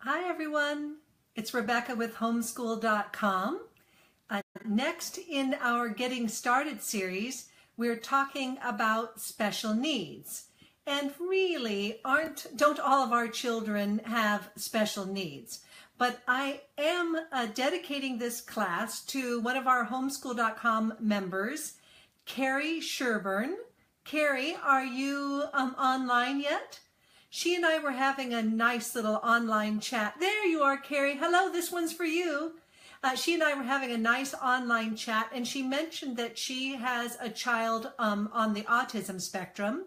Hi everyone, it's Rebecca with Homeschool.com. Next in our Getting Started series, we're talking about special needs. And really, don't all of our children have special needs? But I am dedicating this class to one of our Homeschool.com members, Carrie Sherburne. Carrie, are you online yet? She and I were having a nice little online chat. There you are, Carrie. Hello, this one's for you. She and I were having a nice online chat, and she mentioned that she has a child on the autism spectrum.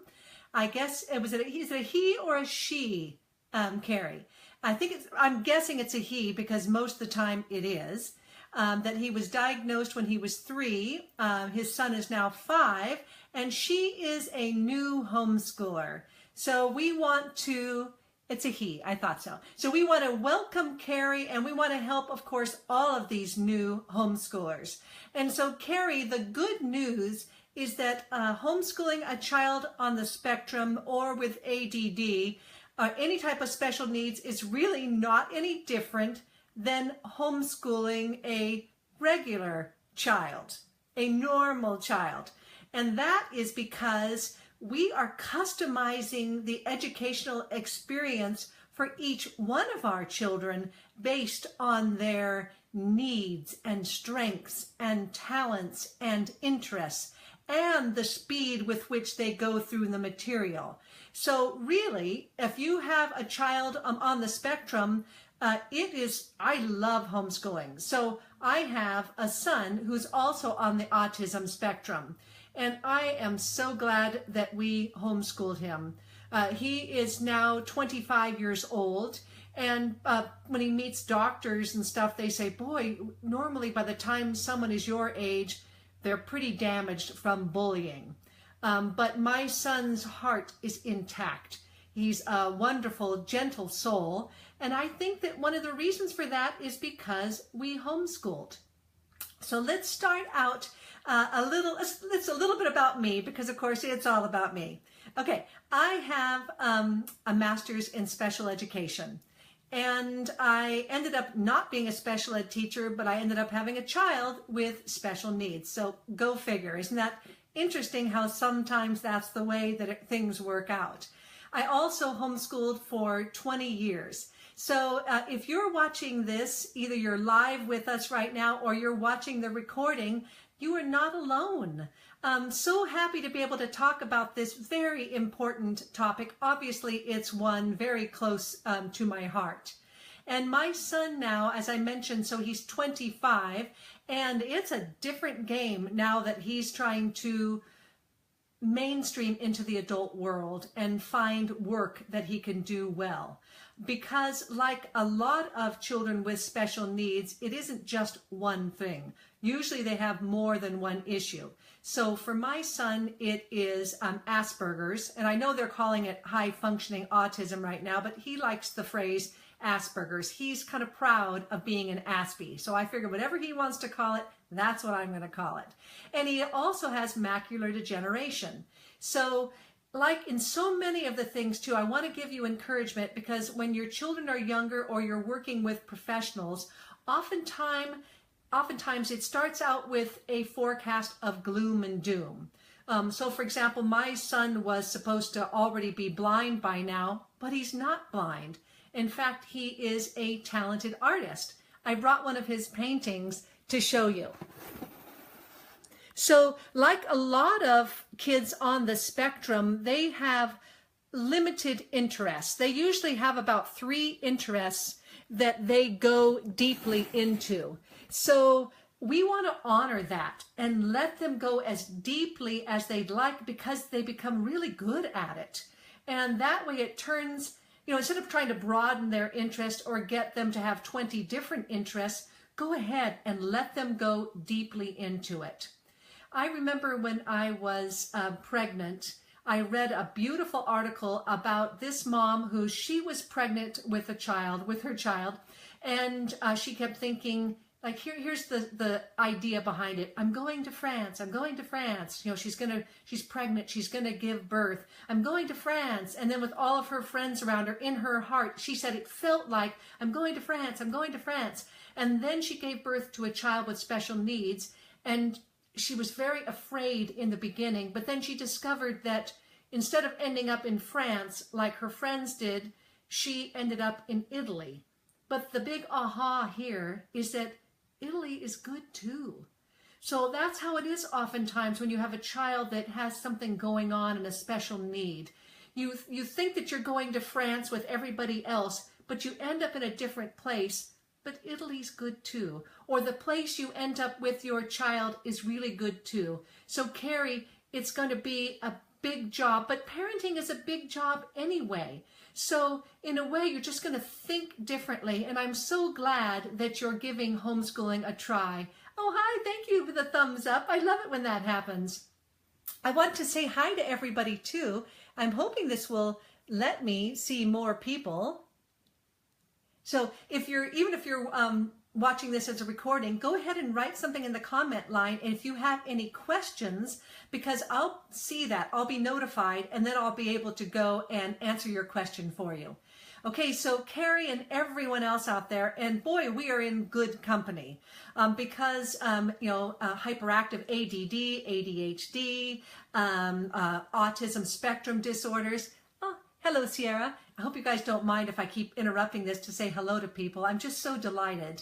I guess is it a he or a she, Carrie? I'm guessing it's a he because most of the time it is. That he was diagnosed when he was 3. His son is now 5, and she is a new homeschooler. So we want to, it's a he, I thought so. So we want to welcome Carrie, and we want to help, of course, all of these new homeschoolers. And so Carrie, the good news is that homeschooling a child on the spectrum or with ADD, any type of special needs, is really not any different than homeschooling a regular child, a normal child. And that is because we are customizing the educational experience for each one of our children based on their needs and strengths and talents and interests and the speed with which they go through the material. So really, if you have a child on the spectrum, I love homeschooling. So I have a son who's also on the autism spectrum. And I am so glad that we homeschooled him. He is now 25 years old. And when he meets doctors and stuff, they say, boy, normally by the time someone is your age, they're pretty damaged from bullying. But my son's heart is intact. He's a wonderful, gentle soul. And I think that one of the reasons for that is because we homeschooled. So let's start out it's a little bit about me, because of course it's all about me. Okay, I have a master's in special education, and I ended up not being a special ed teacher, but I ended up having a child with special needs. So go figure. Isn't that interesting how sometimes that's the way that things work out? I also homeschooled for 20 years. So if you're watching this, either you're live with us right now or you're watching the recording, you are not alone. I'm so happy to be able to talk about this very important topic. Obviously, it's one very close to my heart. And my son now, as I mentioned, so he's 25, and it's a different game now that he's trying to mainstream into the adult world and find work that he can do well. Because like a lot of children with special needs, it isn't just one thing. Usually they have more than one issue. So for my son, it is Asperger's, and I know they're calling it high functioning autism right now, but he likes the phrase Asperger's. He's kind of proud of being an Aspie. So I figure whatever he wants to call it, that's what I'm going to call it. And he also has macular degeneration. So like in so many of the things too, I want to give you encouragement, because when your children are younger or you're working with professionals, oftentimes it starts out with a forecast of gloom and doom. So for example, my son was supposed to already be blind by now, but he's not blind. In fact, he is a talented artist. I brought one of his paintings to show you. So like a lot of kids on the spectrum, they have limited interests. They usually have about 3 interests that they go deeply into. So we want to honor that and let them go as deeply as they'd like, because they become really good at it. And that way it turns, instead of trying to broaden their interest or get them to have 20 different interests, go ahead and let them go deeply into it. I remember when I was pregnant, I read a beautiful article about this mom she was pregnant with her child, and she kept thinking, like here's the idea behind it. I'm going to France. I'm going to France. You know, she's pregnant. She's going to give birth. I'm going to France. And then with all of her friends around her, in her heart, she said it felt like, I'm going to France. I'm going to France. And then she gave birth to a child with special needs. And she was very afraid in the beginning. But then she discovered that instead of ending up in France like her friends did, she ended up in Italy. But the big aha here is that Italy is good too. So that's how it is oftentimes when you have a child that has something going on and a special need. You think that you're going to France with everybody else, but you end up in a different place, but Italy's good too. Or the place you end up with your child is really good too. So Carrie, it's going to be a big job, but parenting is a big job anyway. So in a way, you're just going to think differently. And I'm so glad that you're giving homeschooling a try. Oh, hi, thank you for the thumbs up. I love it when that happens. I want to say hi to everybody too. I'm hoping this will let me see more people. So even if you're watching this as a recording, go ahead and write something in the comment line. And if you have any questions, because I'll see that, I'll be notified, and then I'll be able to go and answer your question for you. Okay, so Carrie and everyone else out there, and boy, we are in good company because, hyperactive ADD, ADHD, autism spectrum disorders. Oh, hello, Sierra. I hope you guys don't mind if I keep interrupting this to say hello to people. I'm just so delighted.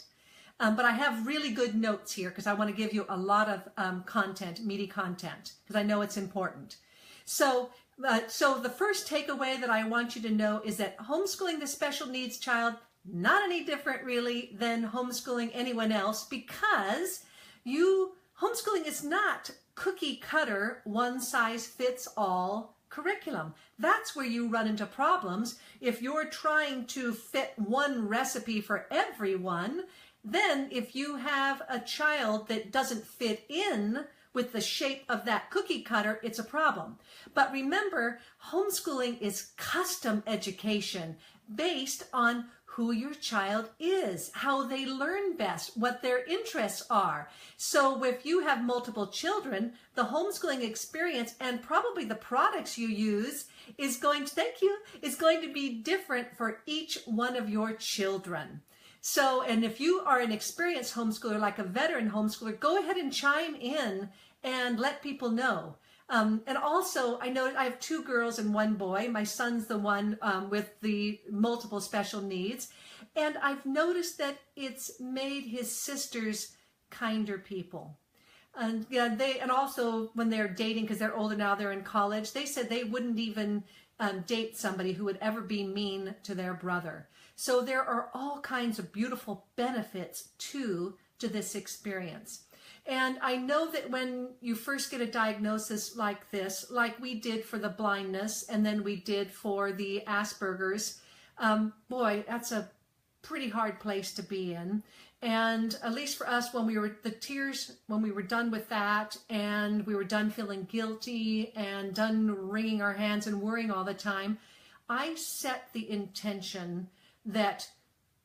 But I have really good notes here because I want to give you a lot of content, meaty content, because I know it's important. So the first takeaway that I want you to know is that homeschooling the special needs child, not any different really than homeschooling anyone else, because homeschooling is not cookie cutter, one size fits all curriculum. That's where you run into problems. If you're trying to fit one recipe for everyone, then if you have a child that doesn't fit in with the shape of that cookie cutter, it's a problem. But remember, homeschooling is custom education based on who your child is, how they learn best, what their interests are. So if you have multiple children, the homeschooling experience and probably the products you use is going to be different for each one of your children. So, and if you are an experienced homeschooler, like a veteran homeschooler, go ahead and chime in and let people know. And also, I know I have 2 girls and 1 boy. My son's the one with the multiple special needs. And I've noticed that it's made his sisters kinder people. And and also when they're dating, because they're older now, they're in college, they said they wouldn't even date somebody who would ever be mean to their brother. So there are all kinds of beautiful benefits to this experience. And I know that when you first get a diagnosis like this, like we did for the blindness and then we did for the Asperger's, boy, that's a pretty hard place to be in. And at least for us, when we were done with that and we were done feeling guilty and done wringing our hands and worrying all the time, I set the intention that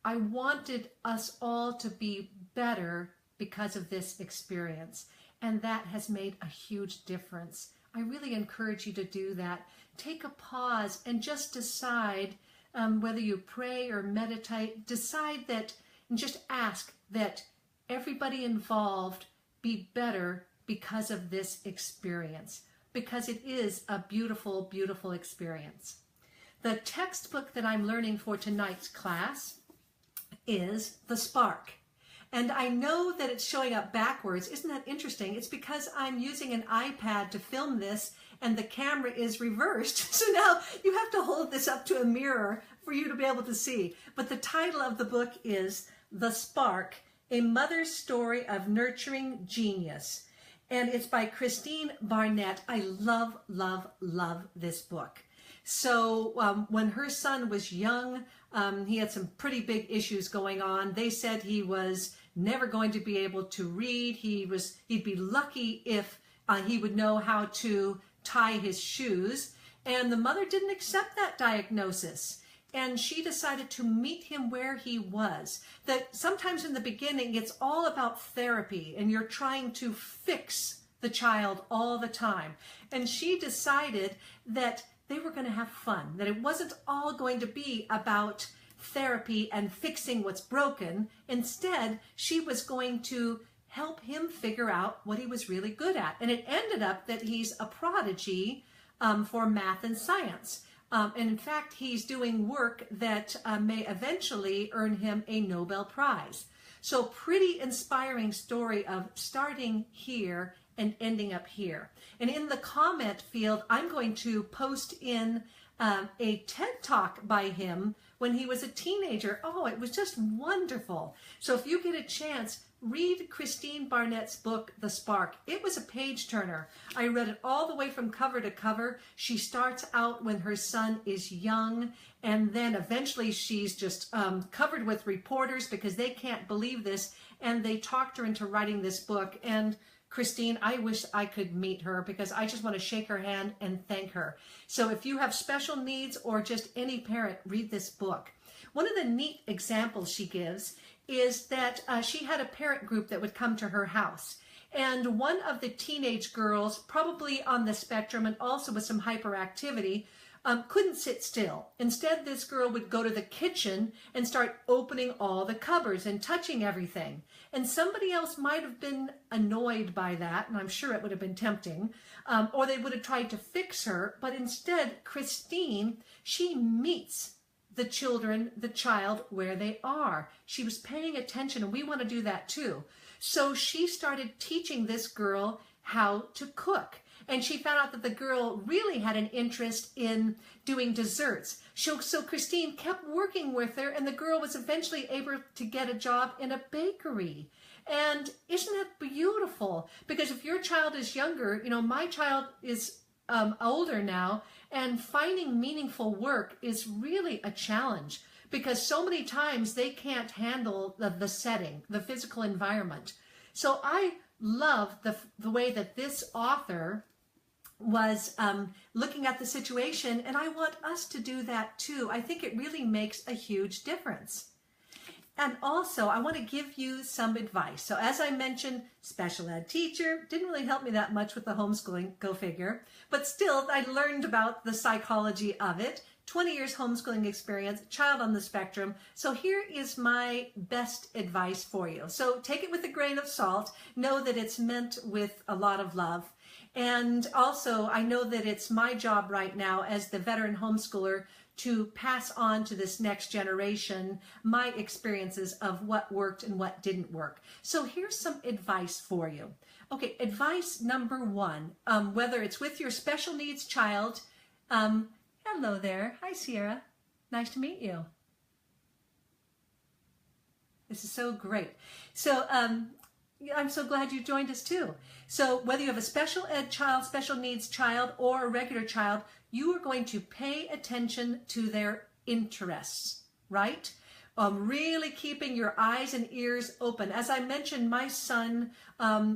I wanted us all to be better because of this experience. And that has made a huge difference. I really encourage you to do that. Take a pause and just decide whether you pray or meditate, decide that, and just ask that everybody involved be better because of this experience, because it is a beautiful, beautiful experience. The textbook that I'm learning for tonight's class is The Spark. And I know that it's showing up backwards. Isn't that interesting? It's because I'm using an iPad to film this and the camera is reversed. So now you have to hold this up to a mirror for you to be able to see. But the title of the book is The Spark, A Mother's Story of Nurturing Genius. And it's by Christine Barnett. I love, love, love this book. So when her son was young, he had some pretty big issues going on. They said he was never going to be able to read. He'd be lucky if he would know how to tie his shoes. And the mother didn't accept that diagnosis. and she decided to meet him where he was. That sometimes in the beginning, it's all about therapy, and you're trying to fix the child all the time. And she decided that they were going to have fun, that it wasn't all going to be about therapy and fixing what's broken. Instead, she was going to help him figure out what he was really good at. And it ended up that he's a prodigy for math and science. And in fact, he's doing work that may eventually earn him a Nobel Prize. So pretty inspiring story of starting here and ending up here. And in the comment field, I'm going to post in a TED Talk by him when he was a teenager. Oh, it was just wonderful. So if you get a chance, read Christine Barnett's book, The Spark. It was a page turner. I read it all the way from cover to cover. She starts out when her son is young, and then eventually she's just covered with reporters because they can't believe this, and they talked her into writing this book. And Christine, I wish I could meet her because I just want to shake her hand and thank her. So if you have special needs or just any parent, read this book. One of the neat examples she gives is that she had a parent group that would come to her house. And one of the teenage girls, probably on the spectrum and also with some hyperactivity, couldn't sit still. Instead, this girl would go to the kitchen and start opening all the cupboards and touching everything. And somebody else might have been annoyed by that, and I'm sure it would have been tempting, or they would have tried to fix her. But instead, Christine, she meets the child where they are. She was paying attention, and we want to do that too. So she started teaching this girl how to cook. And she found out that the girl really had an interest in doing desserts. So Christine kept working with her, and the girl was eventually able to get a job in a bakery. And isn't that beautiful? Because if your child is younger, you know, my child is older now, and finding meaningful work is really a challenge because so many times they can't handle the setting, the physical environment. So I love the way that this author was looking at the situation, and I want us to do that too. I think it really makes a huge difference. And also, I want to give you some advice. So as I mentioned, special ed teacher, didn't really help me that much with the homeschooling, go figure. But still, I learned about the psychology of it. 20 years homeschooling experience, child on the spectrum. So here is my best advice for you. So take it with a grain of salt. Know that it's meant with a lot of love. And also, I know that it's my job right now as the veteran homeschooler to pass on to this next generation my experiences of what worked and what didn't work. So here's some advice for you. Okay, advice number one, whether it's with your special needs child, hello there. Hi, Sierra. Nice to meet you. This is so great. So I'm so glad you joined us too. So whether you have a special ed child, special needs child, or a regular child, you are going to pay attention to their interests, right? Really keeping your eyes and ears open. As I mentioned, my son,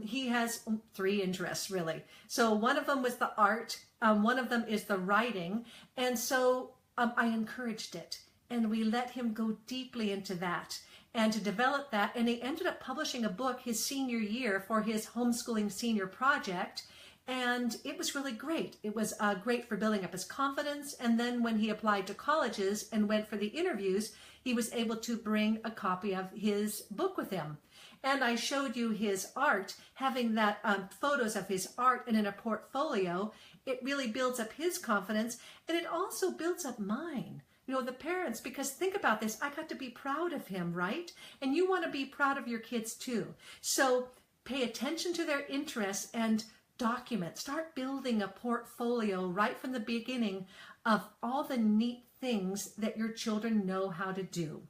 he has 3 interests really. So one of them was the art, one of them is the writing, and so I encouraged it, and we let him go deeply into that and to develop that, and he ended up publishing a book his senior year for his homeschooling senior project, and it was really great. It was great for building up his confidence, and then when he applied to colleges and went for the interviews, he was able to bring a copy of his book with him. And I showed you his art, having that photos of his art and in a portfolio. It really builds up his confidence, and it also builds up mine. You know, the parents, because think about this, I got to be proud of him, right? And you want to be proud of your kids too. So pay attention to their interests and document. Start building a portfolio right from the beginning of all the neat things that your children know how to do.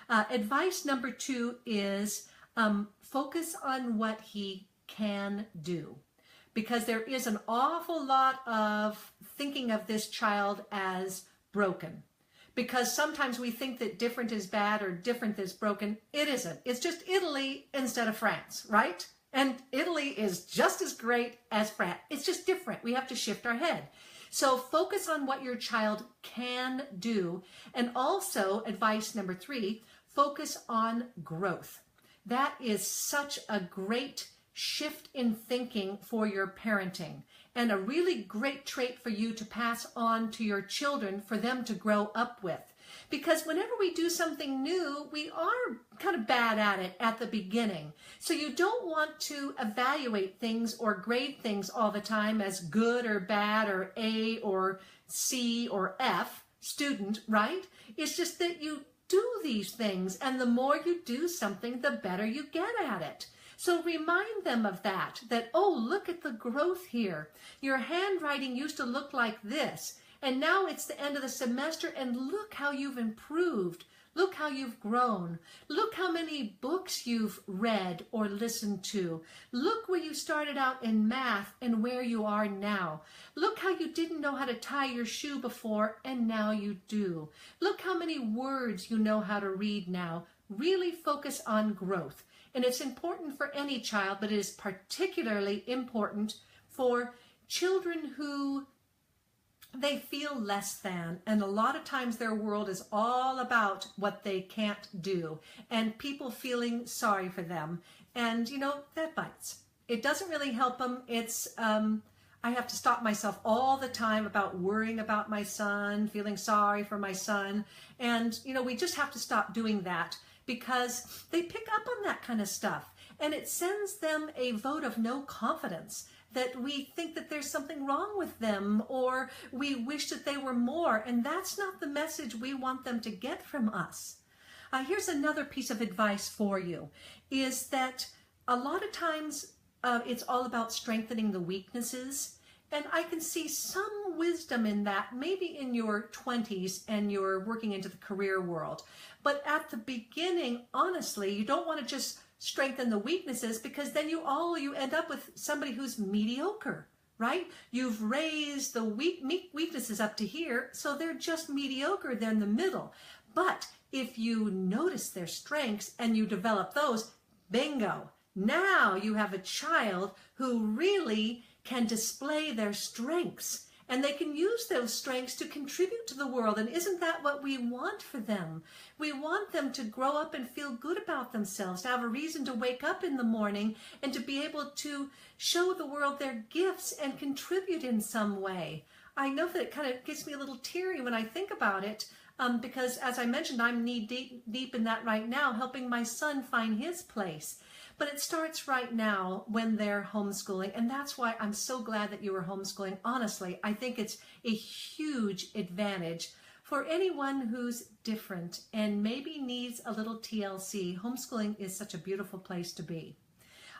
Advice number 2 is focus on what he can do, because there is an awful lot of thinking of this child as broken. Because sometimes we think that different is bad or different is broken. It isn't. It's just Italy instead of France, right? And Italy is just as great as France. It's just different. We have to shift our head. So focus on what your child can do. And also, advice number 3, focus on growth. That is such a great shift in thinking for your parenting, and a really great trait for you to pass on to your children for them to grow up with. Because whenever we do something new, we are kind of bad at it at the beginning. So you don't want to evaluate things or grade things all the time as good or bad or A or C or F student, right? It's just that you do these things, and the more you do something, the better you get at it. So remind them of that, oh, look at the growth here. Your handwriting used to look like this, and now it's the end of the semester, and look how you've improved. Look how you've grown. Look how many books you've read or listened to. Look where you started out in math and where you are now. Look how you didn't know how to tie your shoe before, and now you do. Look how many words you know how to read now. Really focus on growth. And it's important for any child, but it is particularly important for children who they feel less than, and a lot of times their world is all about what they can't do and people feeling sorry for them, and that bites. It doesn't really help them. It's I have to stop myself all the time about worrying about my son, feeling sorry for my son, and we just have to stop doing that, because they pick up on that kind of stuff, and it sends them a vote of no confidence, that we think that there's something wrong with them, or we wish that they were more, and that's not the message we want them to get from us. Here's another piece of advice for you, is that a lot of times it's all about strengthening the weaknesses, and I can see some wisdom in that, maybe in your 20s and you're working into the career world. But at the beginning, honestly, you don't want to just strengthen the weaknesses, because then you end up with somebody who's mediocre, right? You've raised the weaknesses up to here, so they're just mediocre. They're in the middle. But if you notice their strengths and you develop those, bingo, now you have a child who really can display their strengths, and they can use those strengths to contribute to the world. And isn't that what we want for them? We want them to grow up and feel good about themselves, to have a reason to wake up in the morning and to be able to show the world their gifts and contribute in some way. I know that it kind of gets me a little teary when I think about it, because as I mentioned, I'm knee deep in that right now, helping my son find his place. But it starts right now when they're homeschooling, and that's why I'm so glad that you were homeschooling. Honestly, I think it's a huge advantage for anyone who's different and maybe needs a little TLC. Homeschooling is such a beautiful place to be.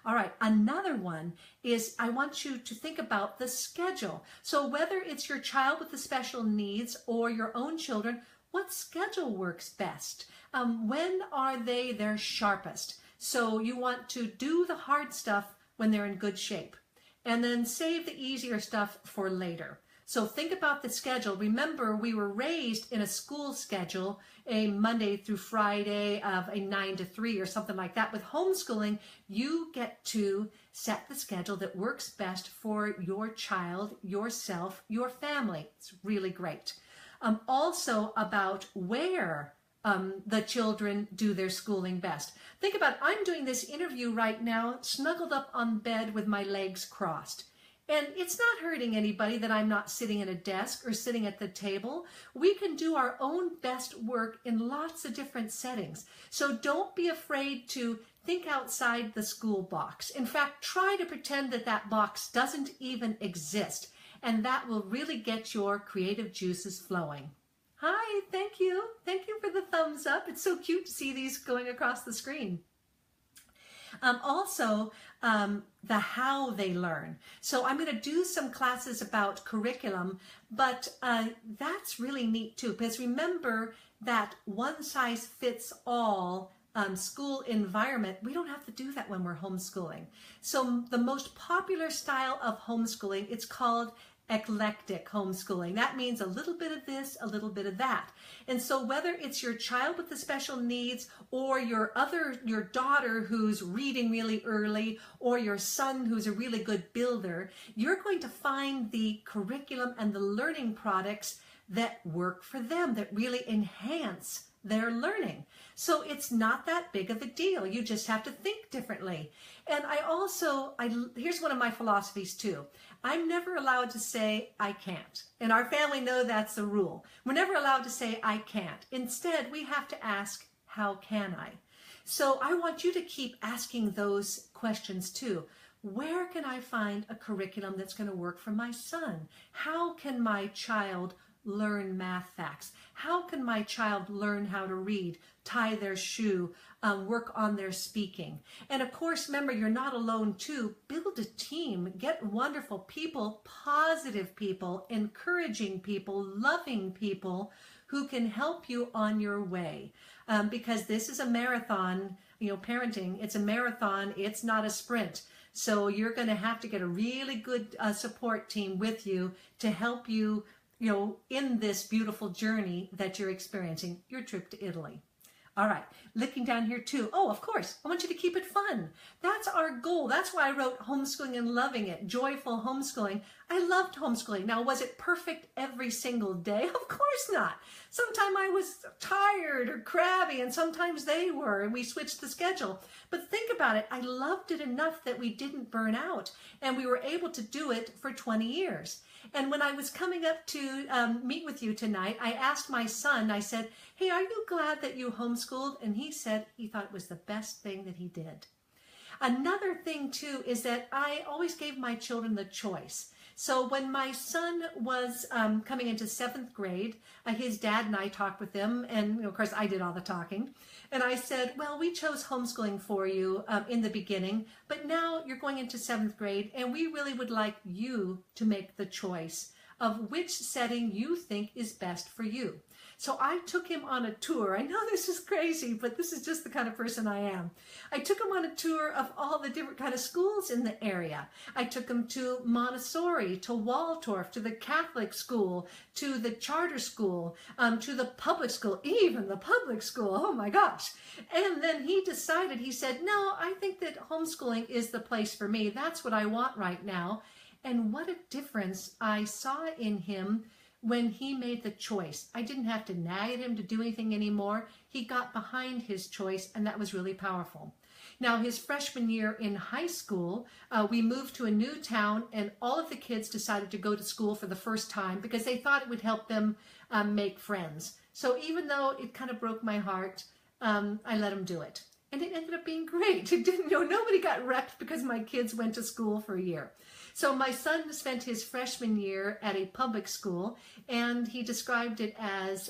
All right, another one is I want you to think about the schedule. So whether it's your child with the special needs or your own children, what schedule works best? When are they their sharpest? So you want to do the hard stuff when they're in good shape, and then save the easier stuff for later. So think about the schedule. Remember, we were raised in a school schedule, a Monday through Friday of a 9 to 3 or something like that. With homeschooling, you get to set the schedule that works best for your child, yourself, your family. It's really great. Also about where the children do their schooling best. Think about, I'm doing this interview right now, snuggled up on bed with my legs crossed. And it's not hurting anybody that I'm not sitting at a desk or sitting at the table. We can do our own best work in lots of different settings. So don't be afraid to think outside the school box. In fact, try to pretend that that box doesn't even exist. And that will really get your creative juices flowing. Hi, thank you. Thank you for the thumbs up. It's so cute to see these going across the screen. Also, the how they learn. So I'm going to do some classes about curriculum, but that's really neat too, because remember that one size fits all school environment, we don't have to do that when we're homeschooling. So the most popular style of homeschooling, it's called eclectic homeschooling. That means a little bit of this, a little bit of that. And so whether it's your child with the special needs or your daughter who's reading really early or your son who's a really good builder, you're going to find the curriculum and the learning products that work for them, that really enhance their learning. So it's not that big of a deal. You just have to think differently. And here's one of my philosophies too. I'm never allowed to say I can't. And our family know that's the rule. We're never allowed to say I can't. Instead, we have to ask, how can I? So I want you to keep asking those questions too. Where can I find a curriculum that's going to work for my son? How can my child learn math facts? How can my child learn how to read, tie their shoe, work on their speaking? And of course, remember, you're not alone too. Build a team, get wonderful people, positive people, encouraging people, loving people who can help you on your way. Because this is a marathon, parenting, it's a marathon, it's not a sprint. So you're going to have to get a really good support team with you to help you in this beautiful journey that you're experiencing, your trip to Italy. All right, looking down here too. Oh, of course, I want you to keep it fun. That's our goal. That's why I wrote Homeschooling and Loving It, joyful homeschooling. I loved homeschooling. Now, was it perfect every single day? Of course not. Sometimes I was tired or crabby, and sometimes they were, and we switched the schedule. But think about it. I loved it enough that we didn't burn out, and we were able to do it for 20 years. And when I was coming up to meet with you tonight, I asked my son, I said, hey, are you glad that you homeschooled? And he said he thought it was the best thing that he did. Another thing too is that I always gave my children the choice. So when my son was coming into 7th grade, his dad and I talked with him, and of course I did all the talking. And I said, well, we chose homeschooling for you in the beginning, but now you're going into 7th grade, and we really would like you to make the choice of which setting you think is best for you. So I took him on a tour. I know this is crazy, but this is just the kind of person I am. I took him on a tour of all the different kind of schools in the area. I took him to Montessori, to Waldorf, to the Catholic school, to the charter school, to the public school, even the public school. Oh my gosh. And then he decided, he said, no, I think that homeschooling is the place for me. That's what I want right now. And what a difference I saw in him when he made the choice. I didn't have to nag at him to do anything anymore. He got behind his choice, and that was really powerful. Now, his freshman year in high school, we moved to a new town, and all of the kids decided to go to school for the first time because they thought it would help them make friends. So even though it kind of broke my heart, I let him do it. And it ended up being great. It didn't, nobody got wrecked because my kids went to school for a year. So my son spent his freshman year at a public school, and he described it as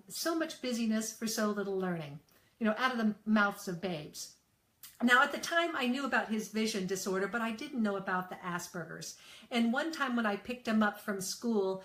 so much busyness for so little learning, out of the mouths of babes. Now, at the time, I knew about his vision disorder, but I didn't know about the Asperger's. And one time when I picked him up from school,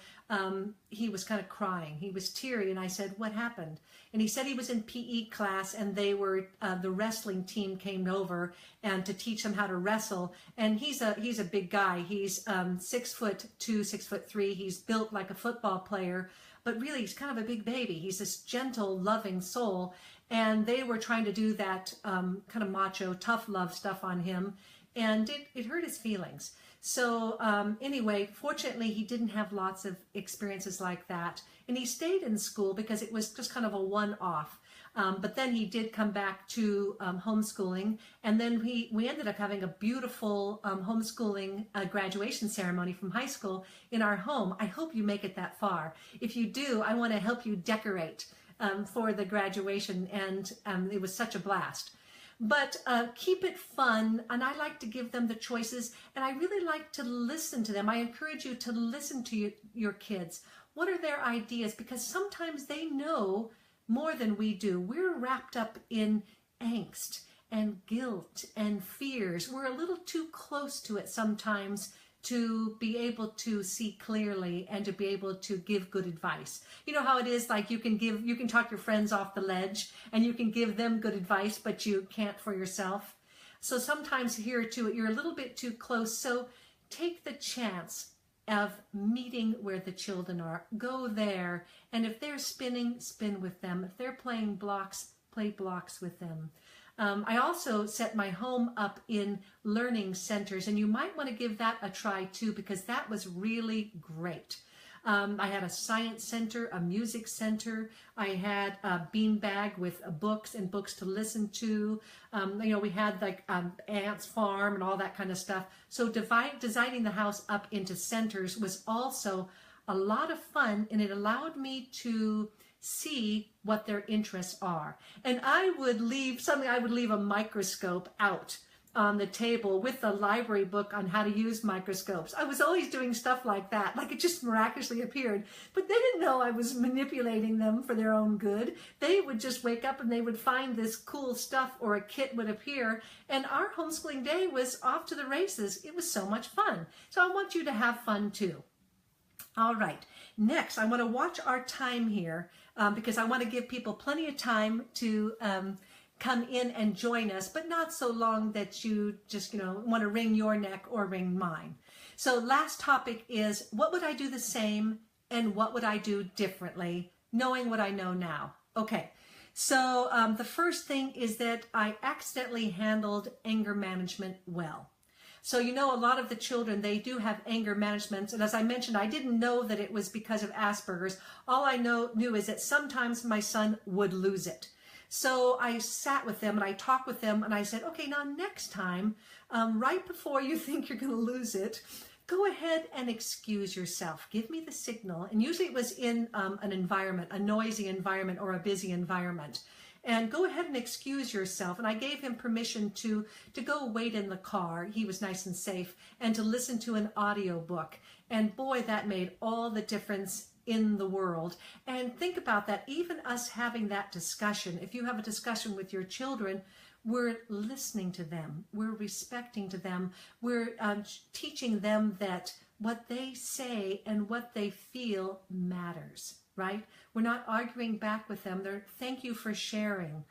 he was kind of crying. He was teary, and I said, what happened? And he said he was in PE class, and they were the wrestling team came over and to teach him how to wrestle. And he's a big guy. He's 6'2", 6'3". He's built like a football player, but really he's kind of a big baby. He's this gentle, loving soul. And they were trying to do that kind of macho, tough love stuff on him, and it hurt his feelings. So anyway, fortunately, he didn't have lots of experiences like that, and he stayed in school because it was just kind of a one-off. But then he did come back to homeschooling, and then we ended up having a beautiful homeschooling graduation ceremony from high school in our home. I hope you make it that far. If you do, I want to help you decorate for the graduation, and it was such a blast. But keep it fun, and I like to give them the choices, and I really like to listen to them. I encourage you to listen to your kids. What are their ideas? Because sometimes they know more than we do. We're wrapped up in angst and guilt and fears. We're a little too close to it sometimes to be able to see clearly and to be able to give good advice. You know how it is, like you can talk your friends off the ledge and you can give them good advice, but you can't for yourself. So sometimes here too, you're a little bit too close. So take the chance of meeting where the children are. Go there, and if they're spinning, spin with them. If they're playing blocks, play blocks with them. I also set my home up in learning centers, and you might want to give that a try too, because that was really great. I had a science center, a music center. I had a beanbag with books and books to listen to. We had like Aunt's Farm and all that kind of stuff. So designing the house up into centers was also a lot of fun, and it allowed me to see what their interests are. And I would leave a microscope out on the table with the library book on how to use microscopes. I was always doing stuff like that, like it just miraculously appeared. But they didn't know I was manipulating them for their own good. They would just wake up and they would find this cool stuff, or a kit would appear, and our homeschooling day was off to the races. It was so much fun. So I want you to have fun too. All right, next I want to watch our time here because I want to give people plenty of time to come in and join us, but not so long that you just, want to wring your neck or wring mine. So last topic is, what would I do the same and what would I do differently, knowing what I know now? Okay, so the first thing is that I accidentally handled anger management well. So a lot of the children, they do have anger management. And as I mentioned, I didn't know that it was because of Asperger's. All I knew is that sometimes my son would lose it. So I sat with them and I talked with them and I said, okay, now next time, right before you think you're going to lose it, go ahead and excuse yourself. Give me the signal. And usually it was in an environment, a noisy environment or a busy environment. And go ahead and excuse yourself. And I gave him permission to go wait in the car. He was nice and safe. And to listen to an audio book. And boy, that made all the difference in the world. And think about that. Even us having that discussion, if you have a discussion with your children, we're listening to them. We're respecting to them. We're teaching them that what they say and what they feel matters. Right? We're not arguing back with them. They're, thank you for sharing.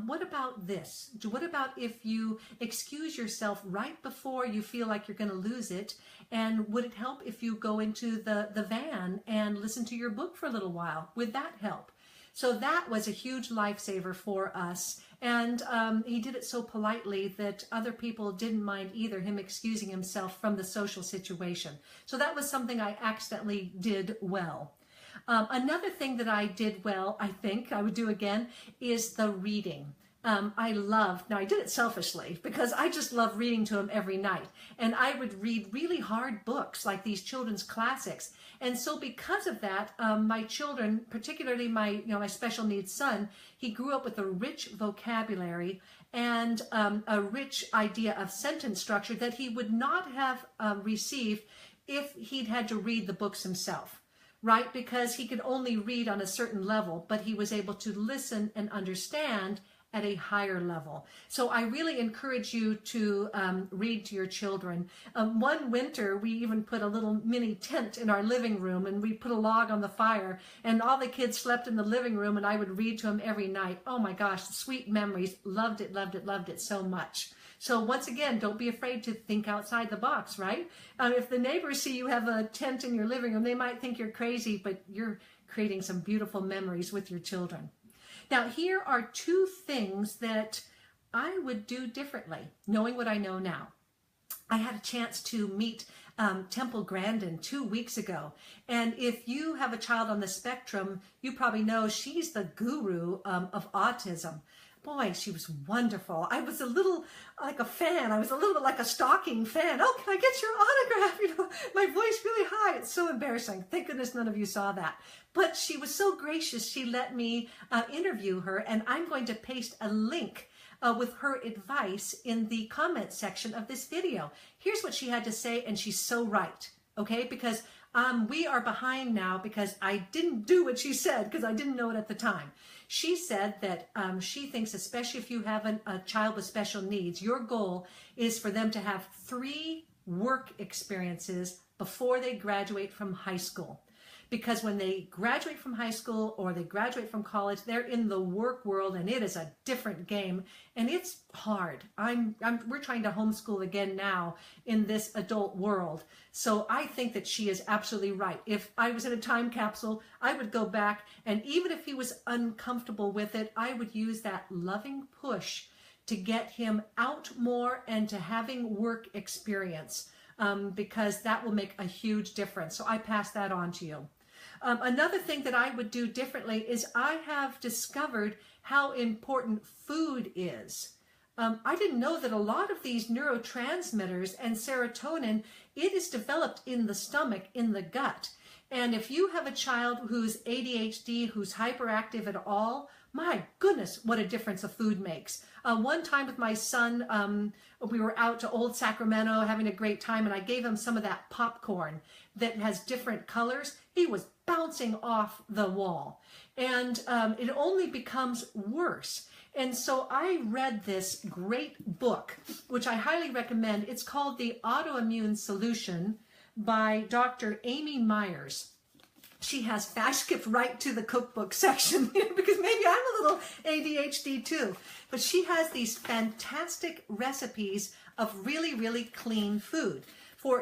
What about this? What about if you excuse yourself right before you feel like you're going to lose it? And would it help if you go into the van and listen to your book for a little while? Would that help? So that was a huge lifesaver for us. And he did it so politely that other people didn't mind either, him excusing himself from the social situation. So that was something I accidentally did well. Another thing that I did well, I think I would do again, is the reading. Now I did it selfishly because I just love reading to him every night. And I would read really hard books like these children's classics. And so because of that, my children, particularly my special needs son, he grew up with a rich vocabulary and a rich idea of sentence structure that he would not have received if he'd had to read the books himself. Right? Because he could only read on a certain level, but he was able to listen and understand at a higher level. So I really encourage you to read to your children. One winter, we even put a little mini tent in our living room, and we put a log on the fire, and all the kids slept in the living room, and I would read to them every night. Oh my gosh, sweet memories. Loved it, loved it, loved it so much. So once again, don't be afraid to think outside the box, right? If the neighbors see you have a tent in your living room, they might think you're crazy, but you're creating some beautiful memories with your children. Now, here are two things that I would do differently, knowing what I know now. I had a chance to meet Temple Grandin 2 weeks ago. And if you have a child on the spectrum, you probably know she's the guru of autism. Boy, she was wonderful. I was a little like a fan. I was a little bit like a stalking fan. Oh, can I get your autograph? My voice really high. It's so embarrassing. Thank goodness none of you saw that. But she was so gracious. She let me interview her, and I'm going to paste a link with her advice in the comment section of this video. Here's what she had to say, and she's so right, okay? Because we are behind now because I didn't do what she said because I didn't know it at the time. She said that she thinks, especially if you have a child with special needs, your goal is for them to have 3 work experiences before they graduate from high school. because when they graduate from high school or they graduate from college, they're in the work world, and it is a different game, and it's hard. We're trying to homeschool again now in this adult world. So I think that she is absolutely right. If I was in a time capsule, I would go back, and even if he was uncomfortable with it, I would use that loving push to get him out more and to having work experience, because that will make a huge difference. So I pass that on to you. Another thing that I would do differently is I have discovered how important food is. I didn't know that a lot of these neurotransmitters and serotonin, it is developed in the stomach, in the gut. And if you have a child who's ADHD, who's hyperactive at all, my goodness, what a difference a food makes. One time with my son, we were out to Old Sacramento having a great time, and I gave him some of that popcorn that has different colors. He was bouncing off the wall, and it only becomes worse. And so I read this great book, which I highly recommend. It's called The Autoimmune Solution by Dr. Amy Myers. She has I skipped right to the cookbook section because maybe I'm a little ADHD too. But she has these fantastic recipes of really, really clean food.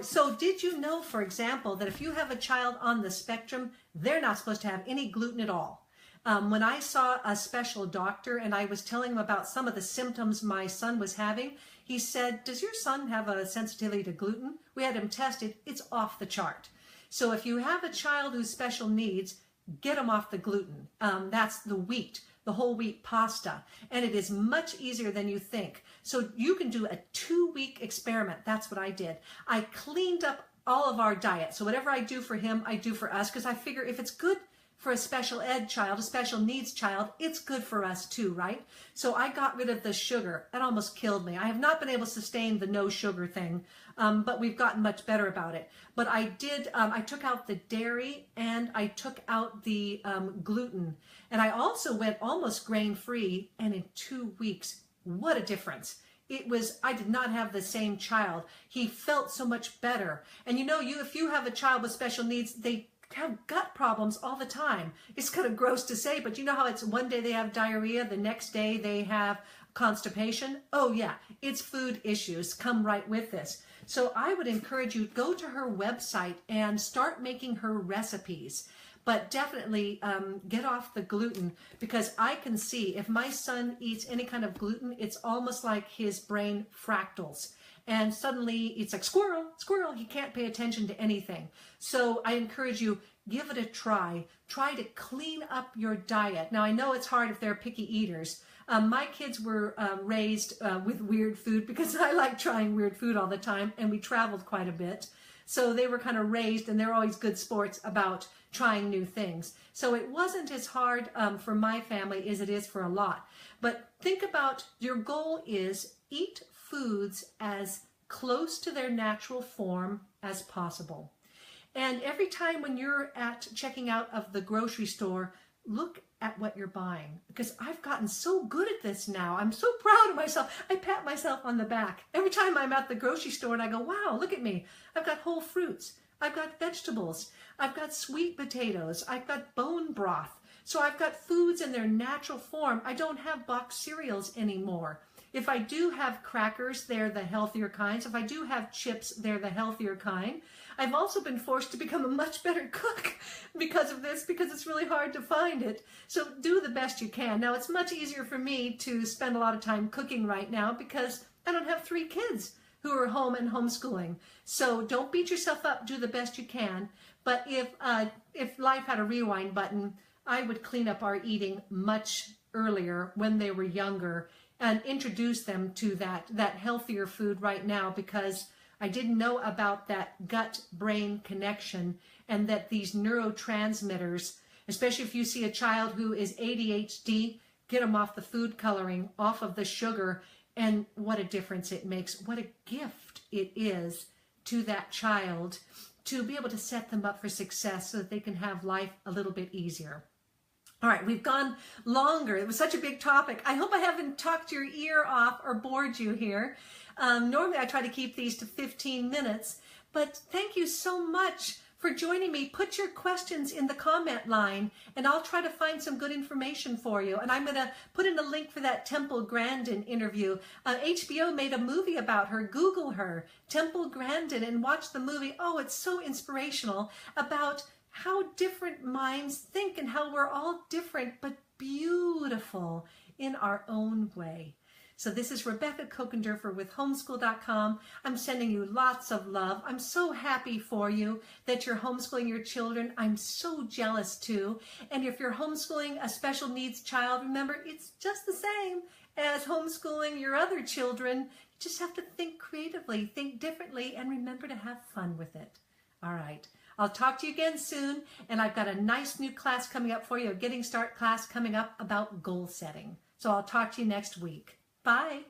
So did you know, for example, that if you have a child on the spectrum, they're not supposed to have any gluten at all? When I saw a special doctor and I was telling him about some of the symptoms my son was having, he said, "Does your son have a sensitivity to gluten?" We had him tested. It's off the chart. So if you have a child who's special needs, get them off the gluten. That's the wheat, the whole wheat pasta. And it is much easier than you think. So you can do a 2-week experiment. That's what I did. I cleaned up all of our diet. So whatever I do for him, I do for us, because I figure if it's good for a special ed child, a special needs child, it's good for us too, right? So I got rid of the sugar. That almost killed me. I have not been able to sustain the no sugar thing, but we've gotten much better about it. But I did, I took out the dairy and I took out the gluten. And I also went almost grain-free, and in 2 weeks, what a difference. It was, I did not have the same child. He felt so much better. And you know, if you have a child with special needs, they have gut problems all the time. It's kind of gross to say, but you know how it's one day they have diarrhea, the next day they have constipation? Oh yeah, it's food issues come right with this. So I would encourage you, go to her website and start making her recipes. But definitely get off the gluten, because I can see if my son eats any kind of gluten, it's almost like his brain fractals. And suddenly it's like squirrel, squirrel. He can't pay attention to anything. So I encourage you, give it a try. Try to clean up your diet. Now I know it's hard if they're picky eaters. My kids were raised with weird food because I like trying weird food all the time, and we traveled quite a bit. So they were kind of raised, and they're always good sports about trying new things. So it wasn't as hard for my family as it is for a lot. But think about, your goal is eat foods as close to their natural form as possible. And every time when you're at checking out of the grocery store, look at what you're buying, because I've gotten so good at this now. I'm so proud of myself. I pat myself on the back every time I'm at the grocery store and I go, wow, look at me. I've got whole fruits. I've got vegetables. I've got sweet potatoes. I've got bone broth. So I've got foods in their natural form. I don't have boxed cereals anymore. If I do have crackers, they're the healthier kinds. If I do have chips, they're the healthier kind. I've also been forced to become a much better cook because of this, because it's really hard to find it. So do the best you can. Now, it's much easier for me to spend a lot of time cooking right now because I don't have 3 kids who are home and homeschooling. So don't beat yourself up. Do the best you can. But if life had a rewind button, I would clean up our eating much earlier when they were younger and introduce them to that healthier food right now, because I didn't know about that gut-brain connection, and that these neurotransmitters, especially if you see a child who is ADHD, get them off the food coloring, off of the sugar, and what a difference it makes. What a gift it is to that child to be able to set them up for success so that they can have life a little bit easier. All right, we've gone longer. It was such a big topic. I hope I haven't talked your ear off or bored you here. Normally I try to keep these to 15 minutes, but thank you so much for joining me. Put your questions in the comment line and I'll try to find some good information for you. And I'm going to put in a link for that Temple Grandin interview. HBO made a movie about her. Google her, Temple Grandin, and watch the movie. Oh, it's so inspirational about how different minds think and how we're all different but beautiful in our own way. So this is Rebecca Kokendorfer with Homeschool.com. I'm sending you lots of love. I'm so happy for you that you're homeschooling your children. I'm so jealous too. And if you're homeschooling a special needs child, remember it's just the same as homeschooling your other children. You just have to think creatively, think differently, and remember to have fun with it. All right. I'll talk to you again soon. And I've got a nice new class coming up for you, a Getting Start class coming up about goal setting. So I'll talk to you next week. Bye.